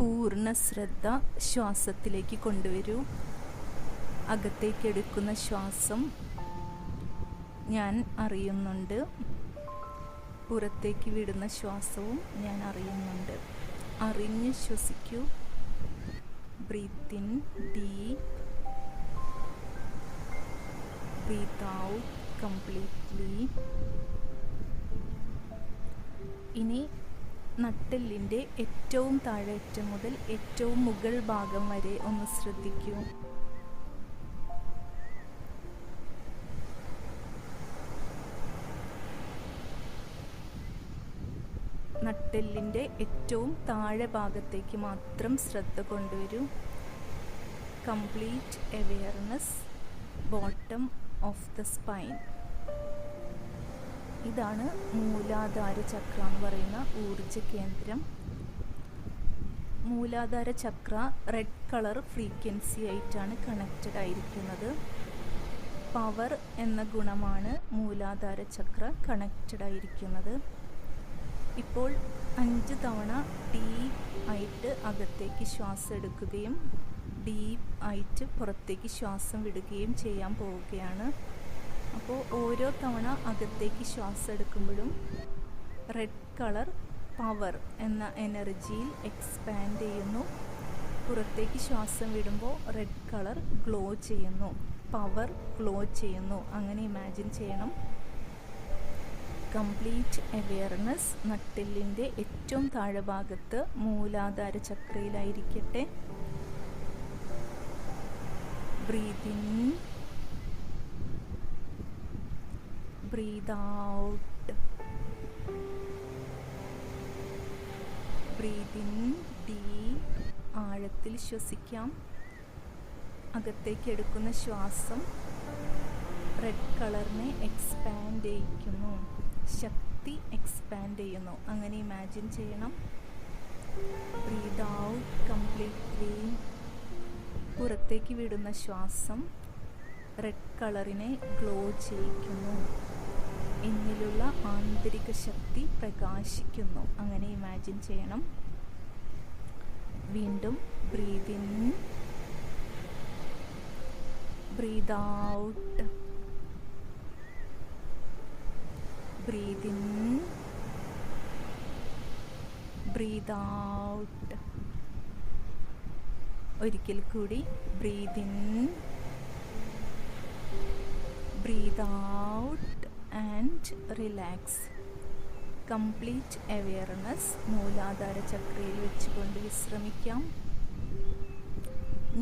പൂർണ്ണ ശ്രദ്ധ ശ്വാസത്തിലേക്ക് കൊണ്ടുവരൂ. അകത്തേക്ക് എടുക്കുന്ന ശ്വാസം ഞാൻ അറിയുന്നുണ്ട്, പുറത്തേക്ക് വിടുന്ന ശ്വാസവും ഞാൻ അറിയുന്നുണ്ട്. അറിഞ്ഞ് ശ്വസിക്കൂ. Breathe in deep, breathe out completely. ഇനി നട്ടെല്ലിൻ്റെ ഏറ്റവും താഴേറ്റം മുതൽ ഏറ്റവും മുകൾ ഭാഗം വരെ ഒന്ന് ശ്രദ്ധിക്കൂ. നട്ടെല്ലിൻ്റെ ഏറ്റവും താഴെ ഭാഗത്തേക്ക് മാത്രം ശ്രദ്ധ കൊണ്ടുവരൂ. Complete awareness, bottom of the spine. ഇതാണ് മൂലാധാര ചക്ര എന്ന് പറയുന്ന ഊർജ കേന്ദ്രം. മൂലാധാര ചക്ര റെഡ് കളർ ഫ്രീക്വൻസി ആയിട്ടാണ് കണക്റ്റഡ് ആയിരിക്കുന്നത്. പവർ എന്ന ഗുണമാണ് മൂലാധാര ചക്ര കണക്റ്റഡ് ആയിരിക്കുന്നത്. ഇപ്പോൾ 5 തവണ ഡീപ്പ് ആയിട്ട് അകത്തേക്ക് ശ്വാസം എടുക്കുകയും ഡീപ്പ് ആയിട്ട് പുറത്തേക്ക് ശ്വാസം വിടുകയും ചെയ്യാൻ പോവുകയാണ്. അപ്പോൾ ഓരോ തവണ അകത്തേക്ക് ശ്വാസം എടുക്കുമ്പോഴും റെഡ് കളർ പവർ എന്ന എനർജിയിൽ എക്സ്പാൻഡ് ചെയ്യുന്നു. പുറത്തേക്ക് ശ്വാസം വിടുമ്പോൾ റെഡ് കളർ ഗ്ലോ ചെയ്യുന്നു, പവർ ഗ്ലോ ചെയ്യുന്നു. അങ്ങനെ ഇമാജിൻ ചെയ്യണം. കംപ്ലീറ്റ് അവെയർനെസ് നട്ടെല്ലിൻ്റെ ഏറ്റവും താഴെ ഭാഗത്ത് മൂലാധാര ചക്രയിലായിരിക്കട്ടെ. Breathe in, breathe out. Breathe in deep, ആഴത്തിൽ ശ്വസിക്കാം. അകത്തേക്ക് എടുക്കുന്ന ശ്വാസം റെഡ് കളറിനെ എക്സ്പാൻഡ് ചെയ്യിക്കുന്നു, ശക്തി എക്സ്പാൻഡ് ചെയ്യുന്നു. അങ്ങനെ ഇമാജിൻ ചെയ്യണം. Breathe out completely. പുറത്തേക്ക് വിടുന്ന ശ്വാസം റെഡ് കളറിനെ ഗ്ലോ ചെയ്യിക്കുന്നു. എന്നിലുള്ള ആന്തരിക ശക്തി പ്രകാശിക്കുന്നു. അങ്ങനെ ഇമാജിൻ ചെയ്യണം. വീണ്ടും breathe in, breathe out. Breathe in, breathe out. ഒരിക്കൽ കൂടി breathe in, breathe out and relax. Complete awareness Muladhara ചക്രയിൽ വെച്ചുകൊണ്ട് വിശ്രമിക്കാം.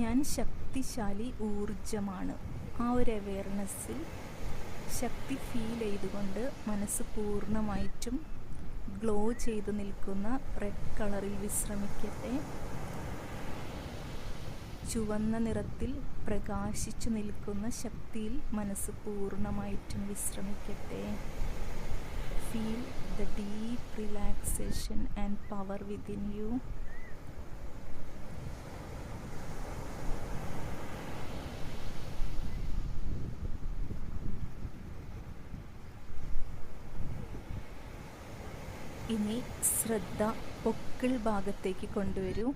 ഞാൻ ശക്തിശാലി ഊർജമാണ്. ആ ഒരു അവെയർനെസ്സിൽ ശക്തി ഫീൽ ചെയ്തുകൊണ്ട് മനസ്സ് പൂർണ്ണമായിട്ടും ഗ്ലോ ചെയ്തു നിൽക്കുന്ന റെഡ് കളറിൽ വിശ്രമിക്കട്ടെ. ചുവന്ന നിറത്തിൽ പ്രകാശിച്ചു നിൽക്കുന്ന ശക്തിയിൽ മനസ്സ് പൂർണ്ണമായിട്ടും വിശ്രമിക്കട്ടെ. Feel the deep relaxation and power within you. ഇനി ശ്രദ്ധ പൊക്കിൾ ഭാഗത്തേക്ക് കൊണ്ടുവരൂ.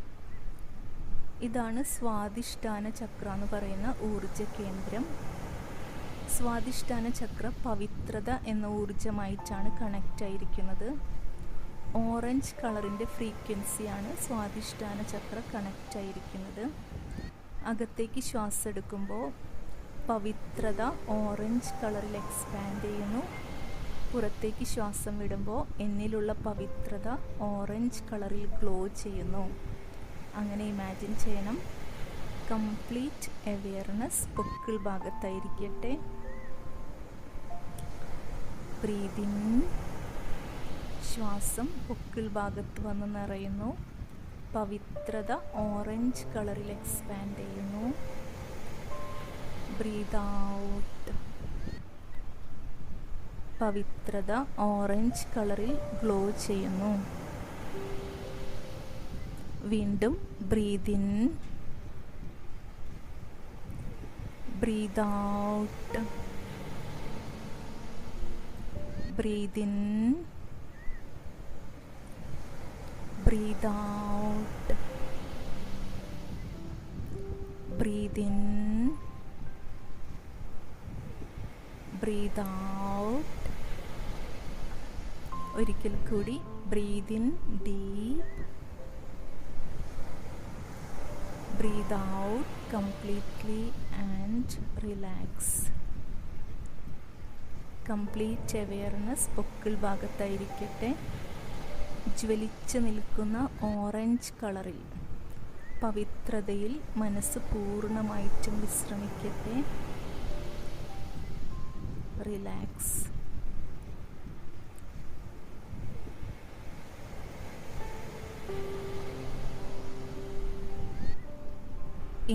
ഇതാണ് സ്വാധിഷ്ഠാന ചക്ര എന്ന് പറയുന്ന ഊർജ കേന്ദ്രം. സ്വാധിഷ്ഠാന ചക്ര പവിത്രത എന്ന ഊർജമായിട്ടാണ് കണക്റ്റ് ആയിരിക്കുന്നത്. ഓറഞ്ച് കളറിൻ്റെ ഫ്രീക്വൻസിയാണ് സ്വാധിഷ്ഠാന ചക്ര കണക്റ്റ് ആയിരിക്കുന്നത്. അകത്തേക്ക് ശ്വാസം എടുക്കുമ്പോൾ പവിത്രത ഓറഞ്ച് കളറിൽ എക്സ്പാൻഡ് ചെയ്യുന്നു. പുറത്തേക്ക് ശ്വാസം വിടുമ്പോൾ എന്നിലുള്ള പവിത്രത ഓറഞ്ച് കളറിൽ ഗ്ലോ ചെയ്യുന്നു. അങ്ങനെ ഇമാജിൻ ചെയ്യണം. കംപ്ലീറ്റ് അവെയർനെസ് പൊക്കിൾ ഭാഗത്തായിരിക്കട്ടെ. ബ്രീത്ത് ഇൻ, ശ്വാസം പൊക്കിൾ ഭാഗത്ത് വന്ന് നിറയുന്നു. പവിത്രത ഓറഞ്ച് കളറിൽ എക്സ്പാൻഡ് ചെയ്യുന്നു. ബ്രീത്ത് ഔട്ട്, പവിത്രത ഓറഞ്ച് കളറിൽ ഗ്ലോ ചെയ്യുന്നു. വീണ്ടും breathe in, breathe out. breathe in, breathe out. Breathe in, breathe out. ഒരിക്കൽ കൂടി breathe in deep, breathe out completely and relax. Complete awareness പൊക്കിൾ ഭാഗത്തായിരിക്കട്ടെ. ജ്വലിച്ച് നിൽക്കുന്ന ഓറഞ്ച് കളറിൽ പവിത്രതയിൽ മനസ്സ് പൂർണ്ണമായിട്ടും വിശ്രമിക്കട്ടെ. റിലാക്സ്.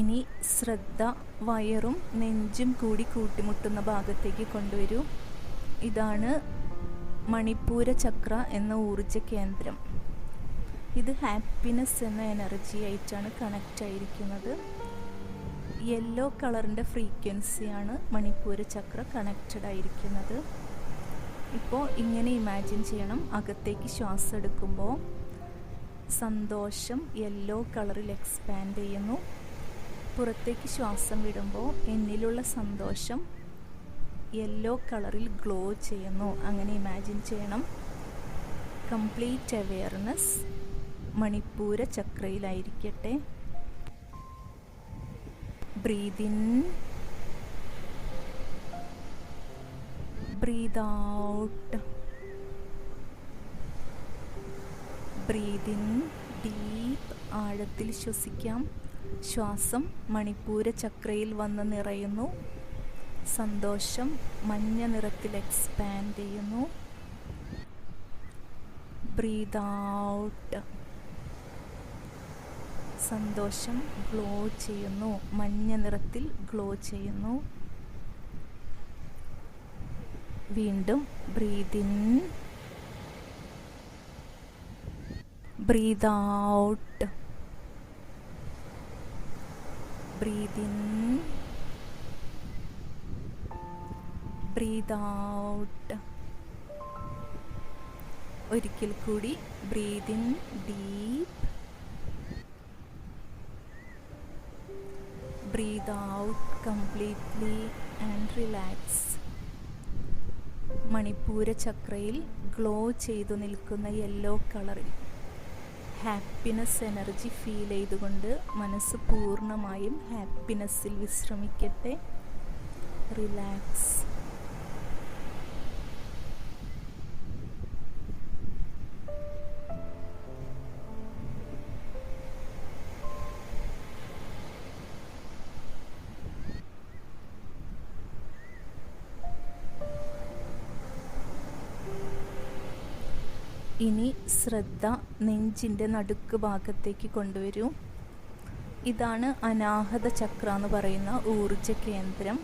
ഇനി ശ്രദ്ധ വയറും നെഞ്ചും കൂടി കൂട്ടിമുട്ടുന്ന ഭാഗത്തേക്ക് കൊണ്ടുവരൂ. ഇതാണ് മണിപ്പൂര ചക്ര എന്ന ഊർജ കേന്ദ്രം. ഇത് ഹാപ്പിനെസ് എന്ന എനർജി ആയിട്ടാണ് കണക്റ്റ് ആയിരിക്കുന്നത്. യെല്ലോ കളറിൻ്റെ ഫ്രീക്വൻസിയാണ് മണിപ്പൂര ചക്ര കണക്റ്റഡ് ആയിരിക്കുന്നത്. ഇപ്പോൾ ഇങ്ങനെ ഇമാജിൻ ചെയ്യണം, അകത്തേക്ക് ശ്വാസം എടുക്കുമ്പോൾ സന്തോഷം യെല്ലോ കളറിൽ എക്സ്പാൻഡ് ചെയ്യുന്നു. പുറത്തേക്ക് ശ്വാസം വിടുമ്പോൾ എന്നിലുള്ള സന്തോഷം യെല്ലോ കളറിൽ ഗ്ലോ ചെയ്യുന്നു. അങ്ങനെ ഇമാജിൻ ചെയ്യണം. കംപ്ലീറ്റ് അവെയർനെസ് മണിപ്പൂര ചക്രയിലായിരിക്കട്ടെ. Breathe in, breathe out. Breathe in deep, ആഴത്തിൽ ശ്വസിക്കാം. ശ്വാസം മണിപ്പൂര ചക്രയിൽ വന്ന് നിറയുന്നു. സന്തോഷം മഞ്ഞ നിറത്തിൽ എക്സ്പാൻഡ് ചെയ്യുന്നു. Breathe out. സന്തോഷം ഗ്ലോ ചെയ്യുന്നു, മഞ്ഞ നിറത്തിൽ ഗ്ലോ ചെയ്യുന്നു. വീണ്ടും breathe in, breathe out. Breathe in, breathe out. ഒരിക്കൽ കൂടി breathe in deep, breathe out completely and relax. Manipura ചക്രയിൽ ഗ്ലോ ചെയ്തു നിൽക്കുന്ന യെല്ലോ കളറിൽ ഹാപ്പിനെസ് എനർജി ഫീൽ ചെയ്തുകൊണ്ട് മനസ്സ് പൂർണ്ണമായും ഹാപ്പിനെസ്സിൽ വിശ്രമിക്കട്ടെ. റിലാക്സ്. ഇനി ശ്രദ്ധ നെഞ്ചിൻ്റെ നടുക്ക് ഭാഗത്തേക്ക് കൊണ്ടുവരൂ. ഇതാണ് അനാഹത ചക്ര എന്ന് പറയുന്ന ഊർജ കേന്ദ്രം.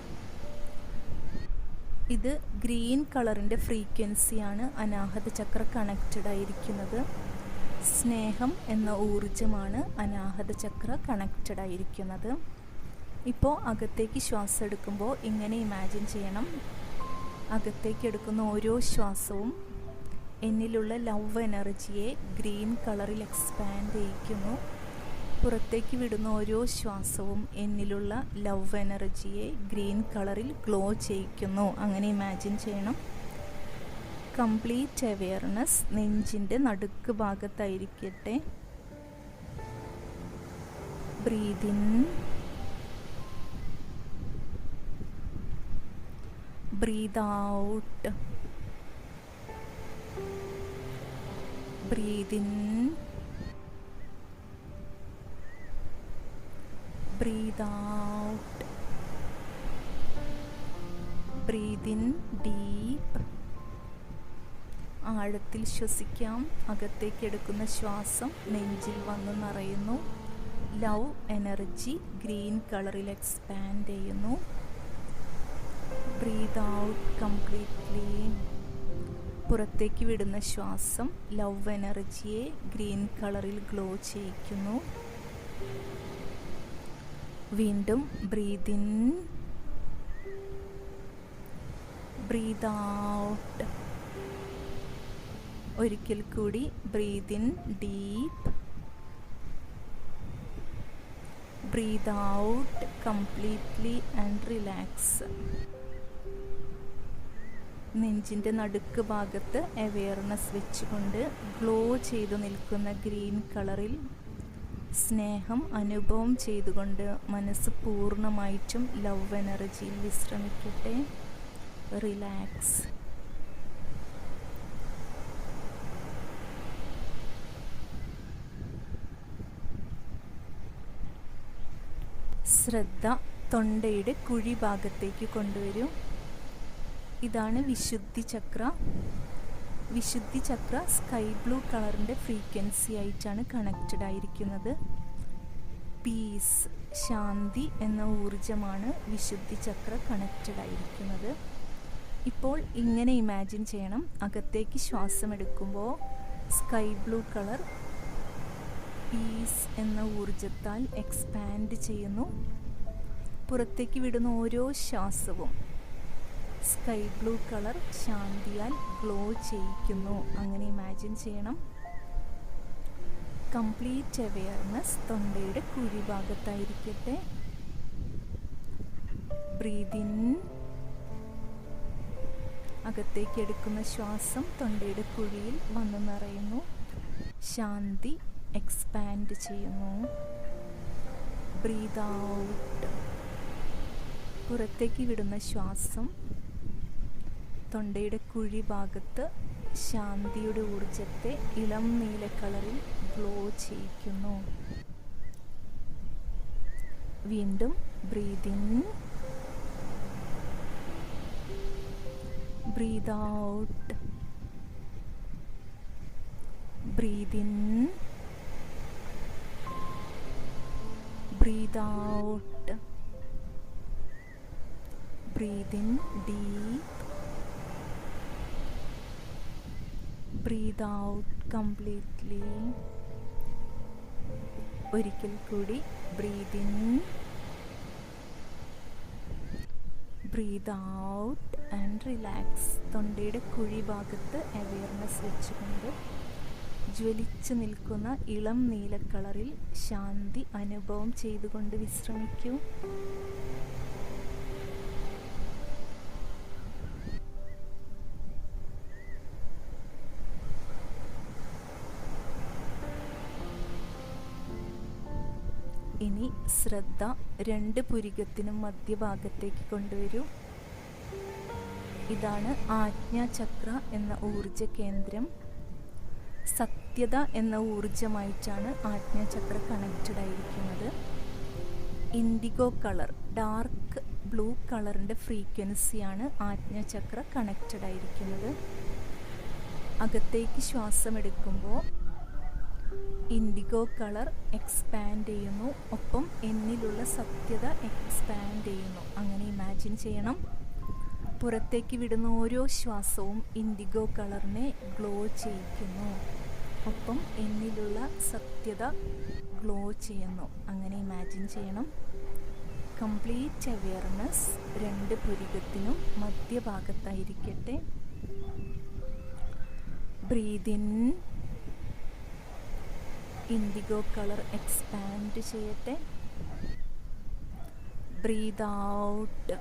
ഇത് ഗ്രീൻ കളറിൻ്റെ ഫ്രീക്വൻസിയാണ് അനാഹത ചക്ര കണക്റ്റഡ് ആയിരിക്കുന്നത്. സ്നേഹം എന്ന ഊർജമാണ് അനാഹത ചക്ര കണക്റ്റഡ് ആയിരിക്കുന്നത്. ഇപ്പോൾ അകത്തേക്ക് ശ്വാസം എടുക്കുമ്പോൾ ഇങ്ങനെ ഇമാജിൻ ചെയ്യണം, അകത്തേക്ക് എടുക്കുന്ന ഓരോ ശ്വാസവും എന്നിലുള്ള ലവ് എനർജിയെ ഗ്രീൻ കളറിൽ എക്സ്പാൻഡ് ചെയ്യിക്കുന്നു. പുറത്തേക്ക് വിടുന്ന ഓരോ ശ്വാസവും എന്നിലുള്ള ലവ് എനർജിയെ ഗ്രീൻ കളറിൽ ഗ്ലോ ചെയ്യിക്കുന്നു. അങ്ങനെ ഇമാജിൻ ചെയ്യണം. കംപ്ലീറ്റ് അവെയർനെസ് നെഞ്ചിൻ്റെ നടുക്ക് ഭാഗത്തായിരിക്കട്ടെ. Breathe in, breathe out. Breathe in, breathe out. Breathe in deep. ആഴത്തിൽ ശ്വസിക്കാം. അകത്തേക്ക് എടുക്കുന്ന ശ്വാസം നെഞ്ചിൽ വന്ന് നിറയുന്നു. ലവ് എനർജി ഗ്രീൻ കളറിൽ എക്സ്പാൻഡ് ചെയ്യുന്നു. Breathe out completely. പുറത്തേക്ക് വിടുന്ന ശ്വാസം ലവ് എനർജിയെ ഗ്രീൻ കളറിൽ ഗ്ലോ ചെയ്യിക്കുന്നു. വീണ്ടും ബ്രീത്ത് ഇൻ, ബ്രീത്ത് ഔട്ട്. ഒരിക്കൽ കൂടി breathe in deep, breathe out completely and relax. നെഞ്ചിൻ്റെ നടുക്ക് ഭാഗത്ത് അവെയർനെസ് വെച്ചുകൊണ്ട് ഗ്ലോ ചെയ്തു നിൽക്കുന്ന ഗ്രീൻ കളറിൽ സ്നേഹം അനുഭവം ചെയ്തുകൊണ്ട് മനസ്സ് പൂർണ്ണമായിട്ടും ലവ് എനർജിയിൽ വിശ്രമിക്കട്ടെ. റിലാക്സ്. ശ്രദ്ധ തൊണ്ടയുടെ കുഴി ഭാഗത്തേക്ക് കൊണ്ടുവരൂ. ഇതാണ് വിശുദ്ധി ചക്ര. വിശുദ്ധി ചക്ര സ്കൈ ബ്ലൂ കളറിൻ്റെ ഫ്രീക്വൻസി ആയിട്ടാണ് കണക്റ്റഡ് ആയിരിക്കുന്നത്. പീസ്, ശാന്തി എന്ന ഊർജമാണ് വിശുദ്ധി ചക്ര കണക്റ്റഡ് ആയിരിക്കുന്നത്. ഇപ്പോൾ ഇങ്ങനെ ഇമാജിൻ ചെയ്യണം, അകത്തേക്ക് ശ്വാസം എടുക്കുമ്പോൾ സ്കൈ ബ്ലൂ കളർ പീസ് എന്ന ഊർജത്താൽ എക്സ്പാൻഡ് ചെയ്യുന്നു. പുറത്തേക്ക് വിടുന്ന ഓരോ ശ്വാസവും സ്കൈ ബ്ലൂ കളർ ശാന്തിയാൽ ഗ്ലോ ചെയ്യിക്കുന്നു. അങ്ങനെ ഇമാജിൻ ചെയ്യണം. കംപ്ലീറ്റ് അവെയർനെസ് തൊണ്ടയുടെ കുഴി ഭാഗത്തായിരിക്കട്ടെ. Breathe in. അകത്തേക്ക് എടുക്കുന്ന ശ്വാസം തൊണ്ടയുടെ കുഴിയിൽ വന്നു നിറയുന്നു. ശാന്തി എക്സ്പാൻഡ് ചെയ്യുന്നു. Breathe out. പുറത്തേക്ക് വിടുന്ന ശ്വാസം തൊണ്ടയുടെ കുഴി ഭാഗത്ത് ശാന്തിയുടെ ഊർജത്തെ ഇളം നീല കളറിൽ ഗ്ലോ ചെയ്യിക്കുന്നു. വീണ്ടും breathe in, breathe out, breathe in, breathe out, breathe in deep, breathe out completely. ഒരിക്കൽ കൂടി breathe in, breathe out and relax. തൊണ്ടയുടെ കുഴി ഭാഗത്ത് അവെയർനെസ് വെച്ചുകൊണ്ട് ജ്വലിച്ചു നിൽക്കുന്ന ഇളം നീല കളറിൽ ശാന്തി അനുഭവം ചെയ്തുകൊണ്ട് വിശ്രമിക്കൂ. ഇനി ശ്രദ്ധ രണ്ട് പുരികത്തിനും മധ്യഭാഗത്തേക്ക് കൊണ്ടുവരൂ. ഇതാണ് ആജ്ഞാചക്ര എന്ന ഊർജ കേന്ദ്രം. സത്യത എന്ന ഊർജമായിട്ടാണ് ആജ്ഞാചക്ര കണക്റ്റഡ് ആയിരിക്കുന്നത്. ഇൻഡിഗോ കളർ, ഡാർക്ക് ബ്ലൂ കളറിൻ്റെ ഫ്രീക്വൻസിയാണ് ആജ്ഞാചക്ര കണക്റ്റഡ് ആയിരിക്കുന്നത്. അകത്തേക്ക് ശ്വാസം എടുക്കുമ്പോൾ ഇൻഡിഗോ കളർ എക്സ്പാൻഡ് ചെയ്യുന്നു, ഒപ്പം എന്നിലുള്ള സത്യത എക്സ്പാൻഡ് ചെയ്യുന്നു. അങ്ങനെ ഇമാജിൻ ചെയ്യണം. പുറത്തേക്ക് വിടുന്ന ഓരോ ശ്വാസവും ഇൻഡിഗോ കളറിനെ ഗ്ലോ ചെയ്യിക്കുന്നു, ഒപ്പം എന്നിലുള്ള സത്യത ഗ്ലോ ചെയ്യുന്നു. അങ്ങനെ ഇമാജിൻ ചെയ്യണം. കംപ്ലീറ്റ് അവെയർനെസ് രണ്ട് പുരികത്തിനും മധ്യഭാഗത്തായിരിക്കട്ടെ. Breathe in, indigo colour expand ചെയ്യട്ടെ. Breathe out.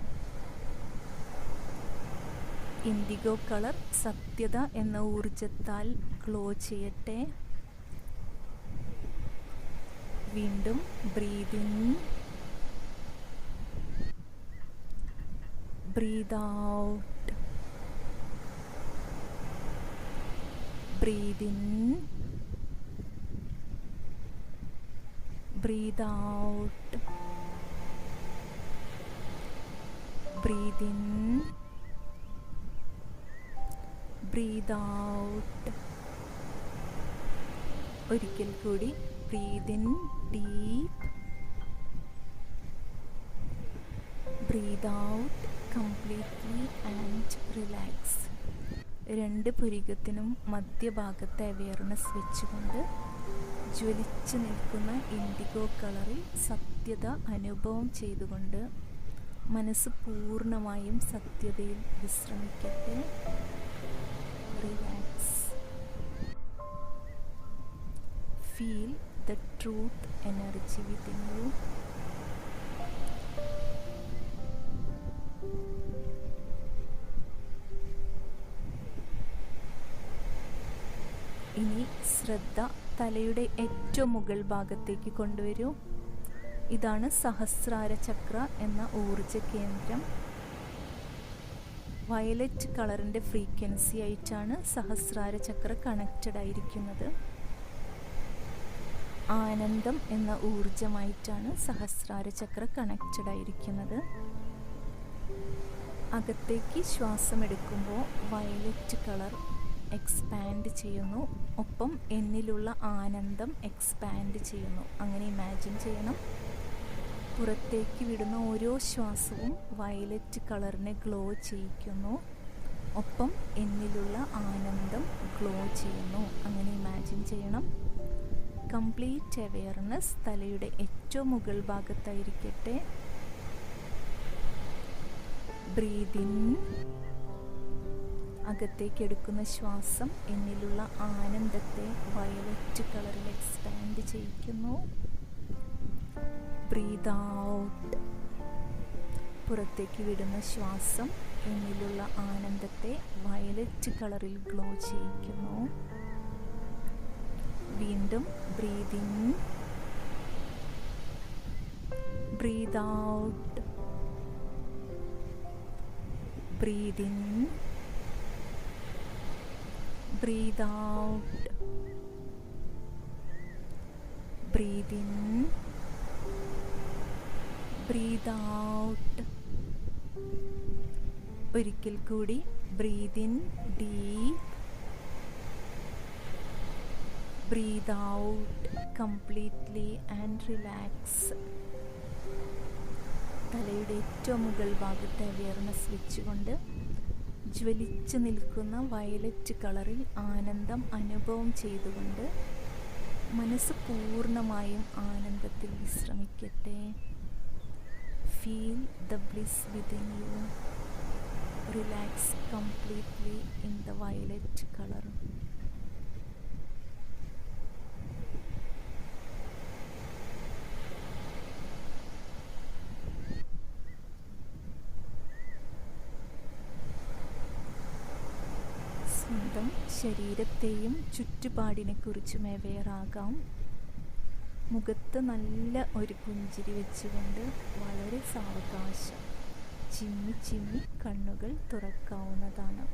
ഇൻഡിഗോ കളർ സത്യത എന്ന ഊർജത്താൽ ഗ്ലോ ചെയ്യട്ടെ. വീണ്ടും breathe in, breathe out, breathe in, breathe out, breathe in, breathe out. ഒരിക്കൽ കൂടി breathe in deep, breathe out completely and relax. രണ്ട് പുരികത്തിനും മധ്യഭാഗത്തെ അവെയർനെസ് വെച്ചുകൊണ്ട് ജ്വലിച്ചു നിൽക്കുന്ന ഇൻഡിഗോ കളറിൽ സത്യത അനുഭവം ചെയ്തുകൊണ്ട് മനസ്സ് പൂർണ്ണമായും സത്യതയിൽ വിശ്രമിക്കട്ടെ. Relax. Feel the truth energy within you. ശ്രദ്ധ തലയുടെ ഏറ്റവും മുകൾ ഭാഗത്തേക്ക് കൊണ്ടുവരൂ. ഇതാണ് സഹസ്രാര ചക്ര എന്ന ഊർജ കേന്ദ്രം. വയലറ്റ് കളറിൻ്റെ ഫ്രീക്വൻസി ആയിട്ടാണ് സഹസ്രാര ചക്ര കണക്റ്റഡ് ആയിരിക്കുന്നത്. ആനന്ദം എന്ന ഊർജമായിട്ടാണ് സഹസ്രാര ചക്ര കണക്റ്റഡ് ആയിരിക്കുന്നത്. അകത്തേക്ക് ശ്വാസം എടുക്കുമ്പോൾ വയലറ്റ് കളർ എക്സ്പാൻഡ് ചെയ്യുന്നു, ഒപ്പം എന്നിലുള്ള ആനന്ദം എക്സ്പാൻഡ് ചെയ്യുന്നു. അങ്ങനെ ഇമാജിൻ ചെയ്യണം. പുറത്തേക്ക് വിടുന്ന ഓരോ ശ്വാസവും വയലറ്റ് കളറിനെ ഗ്ലോ ചെയ്യിക്കുന്നു, ഒപ്പം എന്നിലുള്ള ആനന്ദം ഗ്ലോ ചെയ്യുന്നു. അങ്ങനെ ഇമാജിൻ ചെയ്യണം. കംപ്ലീറ്റ് അവെയർനെസ് തലയുടെ ഏറ്റവും മുകൾ ഭാഗത്തായിരിക്കട്ടെ. Breathe in. അകത്തേക്ക് എടുക്കുന്ന ശ്വാസം എന്നിലുള്ള ആനന്ദത്തെ വയലറ്റ് കളറിൽ എക്സ്പാൻഡ് ചെയ്യിക്കുന്നു. Breathe out. പുറത്തേക്ക് വിടുന്ന ശ്വാസം എന്നിലുള്ള ആനന്ദത്തെ വയലറ്റ് കളറിൽ ഗ്ലോ ചെയ്യിക്കുന്നു. വീണ്ടും breathe in, breathe out, breathe in, breathe out, breathe in, breathe out. ഒരിക്കൽ കൂടി breathe in deep, breathe out completely and relax. തലയുടെ ഏറ്റവും മുകൾ ഭാഗത്തെ അവെയർനെസ് വെച്ചുകൊണ്ട് ജ്വലിച്ചു നിൽക്കുന്ന വയലറ്റ് കളറിൽ ആനന്ദം അനുഭവം ചെയ്തുകൊണ്ട് മനസ്സ് പൂർണ്ണമായും ആനന്ദത്തിൽ വിശ്രമിക്കട്ടെ. Feel the bliss within you. Relax completely in the violet colour. സ്വന്തം ശരീരത്തെയും ചുറ്റുപാടിനെക്കുറിച്ചും അവെയറാകാം. മുഖത്ത് നല്ല ഒരു പുഞ്ചിരി വെച്ചുകൊണ്ട് വളരെ സാവകാശം ചിമ്മി ചിമ്മി കണ്ണുകൾ തുറക്കാവുന്നതാണ്.